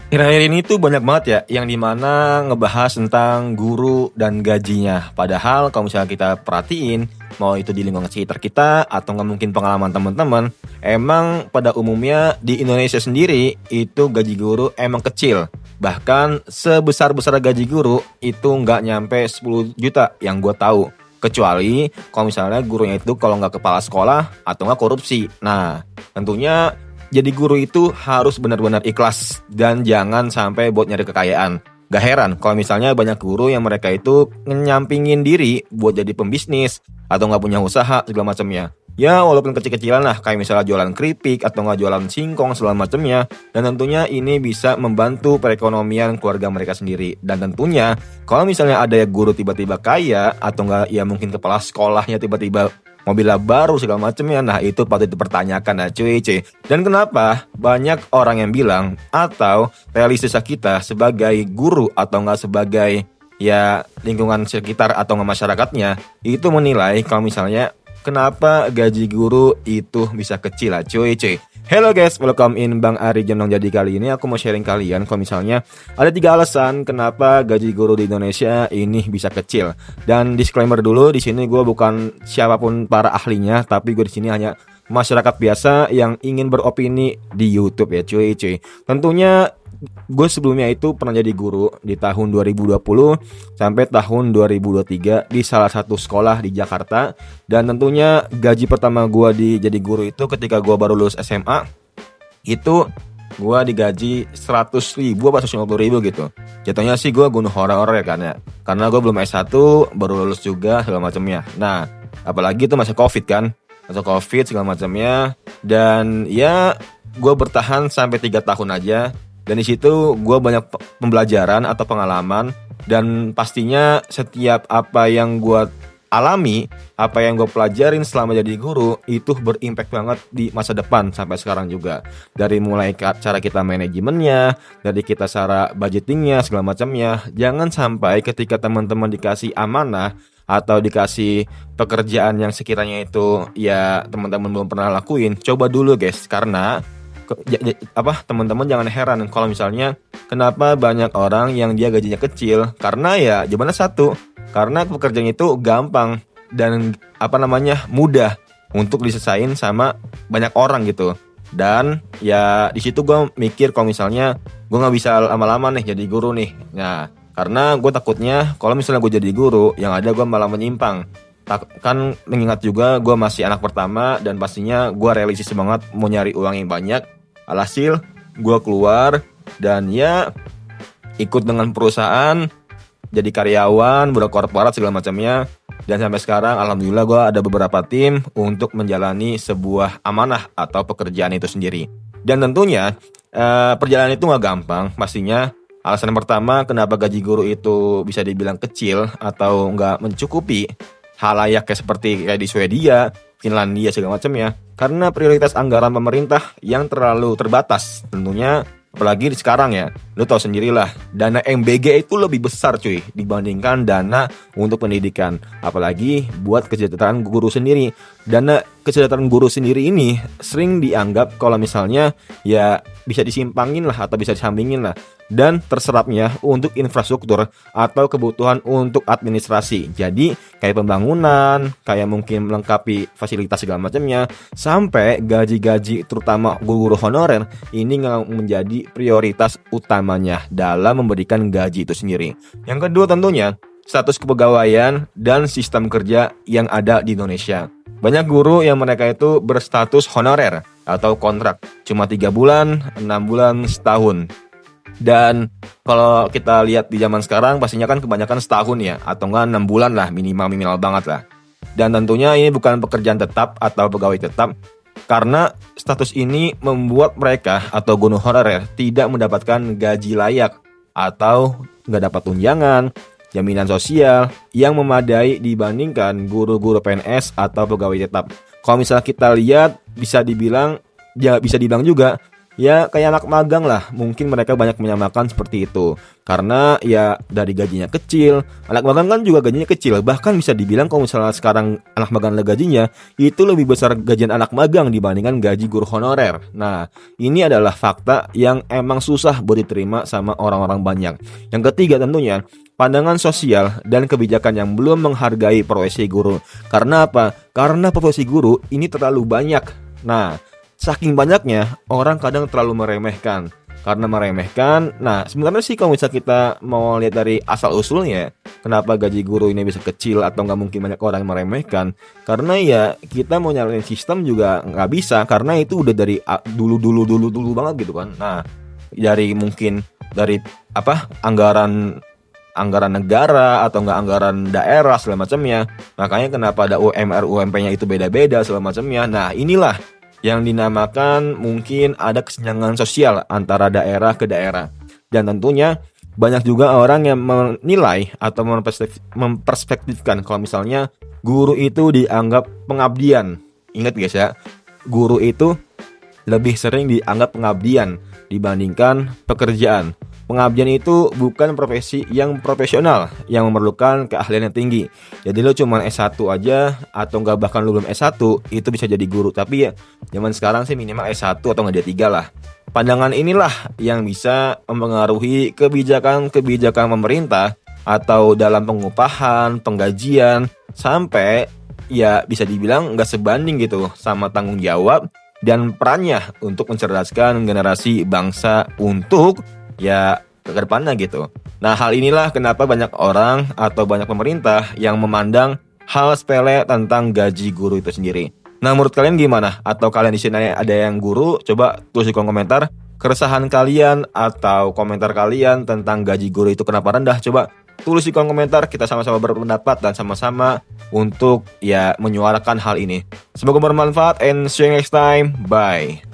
Akhir-akhir ini tuh banyak banget ya yang dimana ngebahas tentang guru dan gajinya. Padahal kalau misalnya kita perhatiin, mau itu di lingkungan sekitar kita atau nggak mungkin pengalaman teman-teman, emang pada umumnya di Indonesia sendiri itu gaji guru emang kecil. Bahkan sebesar-besar gaji guru itu nggak nyampe 10 juta yang gue tahu. Kecuali kalau misalnya gurunya itu kalau nggak kepala sekolah atau nggak korupsi. Nah, tentunya jadi guru itu harus benar-benar ikhlas dan jangan sampai buat nyari kekayaan. Gak heran kalau misalnya banyak guru yang mereka itu nyampingin diri buat jadi pembisnis atau nggak punya usaha segala macamnya. Ya walaupun kecil-kecilan lah, kayak misalnya jualan keripik atau nggak jualan singkong segala macamnya. Dan tentunya ini bisa membantu perekonomian keluarga mereka sendiri. Dan tentunya kalau misalnya ada ya guru tiba-tiba kaya atau nggak ya mungkin kepala sekolahnya tiba-tiba mobilnya baru segala macamnya, nah itu patut dipertanyakan ya cuy. Dan kenapa banyak orang yang bilang atau realistis kita sebagai guru atau nggak sebagai ya lingkungan sekitar atau nggak masyarakatnya itu menilai kalau misalnya kenapa gaji guru itu bisa kecil lah cuy. Hello guys, welcome in Bang Ari Jenong. Jadi kali ini aku mau sharing kalian kalau misalnya ada 3 alasan kenapa gaji guru di Indonesia ini bisa kecil. Dan disclaimer dulu, di sini gue bukan siapapun para ahlinya, tapi gue di sini hanya masyarakat biasa yang ingin beropini di YouTube ya cuy. Tentunya gue sebelumnya itu pernah jadi guru di tahun 2020 sampai tahun 2023 di salah satu sekolah di Jakarta. Dan tentunya gaji pertama gue jadi guru itu ketika gue baru lulus SMA, itu gue digaji 100 ribu atau 150 ribu gitu. Jatuhnya sih gue gunung horor ya kan ya, karena gue belum S1, baru lulus juga segala macamnya. Nah apalagi itu masa covid kan, masa covid segala macamnya. Dan ya gue bertahan sampai 3 tahun aja. Dan di situ gue banyak pembelajaran atau pengalaman. Dan pastinya setiap apa yang gue alami, apa yang gue pelajarin selama jadi guru itu berimpact banget di masa depan sampai sekarang juga. Dari mulai cara kita manajemennya, dari kita cara budgetingnya segala macamnya. Jangan sampai ketika teman-teman dikasih amanah atau dikasih pekerjaan yang sekiranya itu ya teman-teman belum pernah lakuin, coba dulu guys. Karena teman-teman jangan heran kalau misalnya kenapa banyak orang yang dia gajinya kecil, karena ya jawabannya satu, karena pekerjaan itu gampang dan mudah untuk diselesain sama banyak orang gitu. Dan ya di situ gue mikir kalau misalnya gue nggak bisa lama-lama nih jadi guru nih. Nah karena gue takutnya kalau misalnya gue jadi guru yang ada gue malah menyimpang. Kan mengingat juga gue masih anak pertama dan pastinya gue realistis banget mau nyari uang yang banyak. Alhasil gue keluar dan ya ikut dengan perusahaan, jadi karyawan, budak korporat segala macamnya. Dan sampai sekarang alhamdulillah gue ada beberapa tim untuk menjalani sebuah amanah atau pekerjaan itu sendiri. Dan tentunya perjalanan itu gak gampang pastinya. Alasan yang pertama kenapa gaji guru itu bisa dibilang kecil atau gak mencukupi halayak kayak di Swedia, Finlandia segala macamnya, karena prioritas anggaran pemerintah yang terlalu terbatas. Tentunya apalagi sekarang ya, lu tahu sendirilah, dana MBG itu lebih besar cuy dibandingkan dana untuk pendidikan. Apalagi buat kesejahteraan guru sendiri. Dana kesejahteraan guru sendiri ini sering dianggap kalau misalnya ya bisa disimpangin lah atau bisa disambingin lah. Dan terserapnya untuk infrastruktur atau kebutuhan untuk administrasi. Jadi kayak pembangunan, kayak mungkin melengkapi fasilitas segala macamnya, sampai gaji-gaji terutama guru honorer ini nggak menjadi prioritas utamanya dalam memberikan gaji itu sendiri. Yang kedua tentunya status kepegawaian dan sistem kerja yang ada di Indonesia. Banyak guru yang mereka itu berstatus honorer atau kontrak cuma 3 bulan, 6 bulan, setahun. Dan kalau kita lihat di zaman sekarang pastinya kan kebanyakan setahun ya, atau enggak 6 bulan lah minimal banget lah. Dan tentunya ini bukan pekerjaan tetap atau pegawai tetap, karena status ini membuat mereka atau guru honorer tidak mendapatkan gaji layak atau nggak dapat tunjangan, jaminan sosial yang memadai dibandingkan guru-guru PNS atau pegawai tetap. Kalau misalnya kita lihat bisa dibilang juga Ya kayak anak magang lah, mungkin mereka banyak menyamakan seperti itu. Karena ya dari gajinya kecil, anak magang kan juga gajinya kecil. Bahkan bisa dibilang kalau misalnya sekarang anak magang gajinya itu lebih besar gajian anak magang dibandingkan gaji guru honorer. Nah, ini adalah fakta yang emang susah buat diterima sama orang-orang banyak. Yang ketiga tentunya, pandangan sosial dan kebijakan yang belum menghargai profesi guru. Karena apa? Karena profesi guru ini terlalu banyak. Nah, saking banyaknya, orang kadang terlalu meremehkan. Karena meremehkan, nah sebenarnya sih kalau misalnya kita mau lihat dari asal-usulnya, kenapa gaji guru ini bisa kecil atau nggak mungkin banyak orang yang meremehkan. Karena ya kita mau nyalain sistem juga nggak bisa, karena itu udah dari dulu banget gitu kan. Nah, dari mungkin dari anggaran negara atau enggak anggaran daerah segala macamnya. Makanya kenapa ada UMR UMP-nya itu beda-beda segala macamnya. Nah, inilah yang dinamakan mungkin ada kesenjangan sosial antara daerah ke daerah. Dan tentunya banyak juga orang yang menilai atau memperspektifkan kalau misalnya guru itu dianggap pengabdian. Ingat guys ya, guru itu lebih sering dianggap pengabdian dibandingkan pekerjaan. Pengabdian itu bukan profesi yang profesional yang memerlukan keahlian yang tinggi. Jadi lo cuma S1 aja atau enggak bahkan lo belum S1 itu bisa jadi guru. Tapi ya zaman sekarang sih minimal S1 atau enggak D3 lah. Pandangan inilah yang bisa mempengaruhi kebijakan pemerintah atau dalam pengupahan, penggajian sampai ya bisa dibilang enggak sebanding gitu sama tanggung jawab dan perannya untuk mencerdaskan generasi bangsa untuk ya ke depannya gitu. Nah, hal inilah kenapa banyak orang atau banyak pemerintah yang memandang hal sepele tentang gaji guru itu sendiri. Nah, menurut kalian gimana? Atau kalian di sini ada yang guru? Coba tulis di kolom komentar keresahan kalian atau komentar kalian tentang gaji guru itu kenapa rendah. Coba tulis di kolom komentar, kita sama-sama berpendapat dan sama-sama untuk ya menyuarakan hal ini. Semoga bermanfaat and see you next time. Bye.